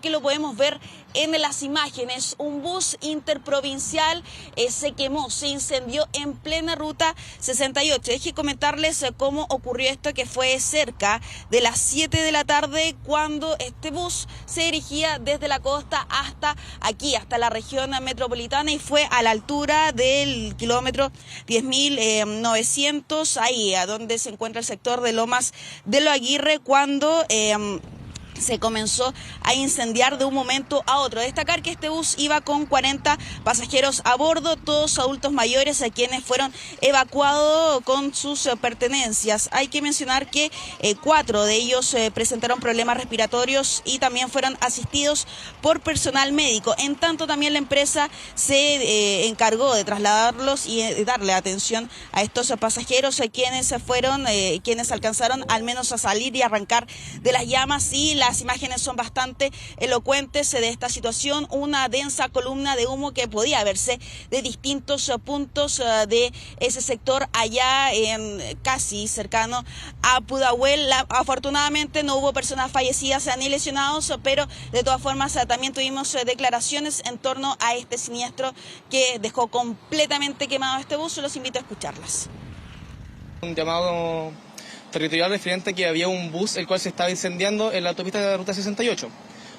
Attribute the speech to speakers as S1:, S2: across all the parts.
S1: Que lo podemos ver en las imágenes, un bus interprovincial se quemó, se incendió en plena ruta 68. Deje comentarles cómo ocurrió esto, que fue cerca de las 7 de la tarde cuando este bus se dirigía desde la costa hasta aquí, hasta la región metropolitana, y fue a la altura del kilómetro 10.900, ahí a donde se encuentra el sector de Lomas de Lo Aguirre, cuando se comenzó a incendiar de un momento a otro. Destacar que este bus iba con 40 pasajeros a bordo, todos adultos mayores, a quienes fueron evacuados con sus pertenencias. Hay que mencionar que 4 de ellos presentaron problemas respiratorios y también fueron asistidos por personal médico. En tanto, también la empresa se encargó de trasladarlos y darle atención a estos pasajeros, quienes alcanzaron al menos a salir y arrancar de las llamas, y las imágenes son bastante elocuentes de esta situación. Una densa columna de humo que podía verse de distintos puntos de ese sector allá casi cercano a Pudahuel. Afortunadamente no hubo personas fallecidas ni lesionados, pero de todas formas también tuvimos declaraciones en torno a este siniestro que dejó completamente quemado este bus. Los invito a escucharlas.
S2: Un llamado territorial referente a que había un bus el cual se estaba incendiando en la autopista de la ruta 68,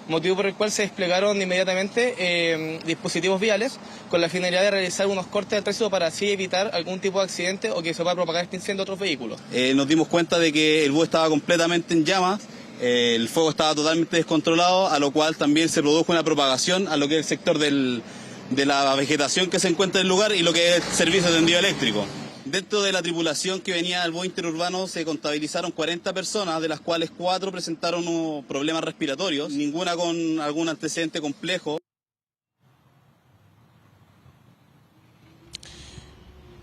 S2: motivo por el cual se desplegaron inmediatamente dispositivos viales con la finalidad de realizar unos cortes de tránsito para así evitar algún tipo de accidente o que se pueda propagar este incendio a otros vehículos.
S3: Nos dimos cuenta de que el bus estaba completamente en llamas, el fuego estaba totalmente descontrolado, a lo cual también se produjo una propagación a lo que es el sector de la vegetación que se encuentra en el lugar y lo que es servicio de tendido eléctrico. Dentro de la tripulación que venía al bus interurbano se contabilizaron 40 personas, de las cuales 4 presentaron problemas respiratorios, ninguna con algún antecedente complejo.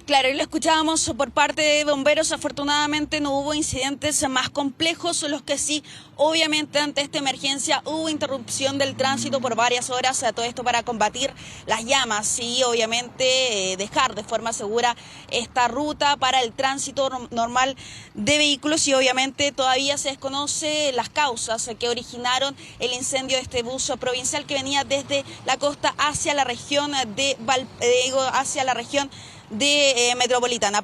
S1: Claro, y lo escuchábamos por parte de bomberos. Afortunadamente no hubo incidentes más complejos, los que sí, obviamente, ante esta emergencia hubo interrupción del tránsito por varias horas, todo esto para combatir las llamas y obviamente dejar de forma segura esta ruta para el tránsito normal de vehículos, y obviamente todavía se desconoce las causas que originaron el incendio de este bus provincial que venía desde la costa hacia la región de metropolitana.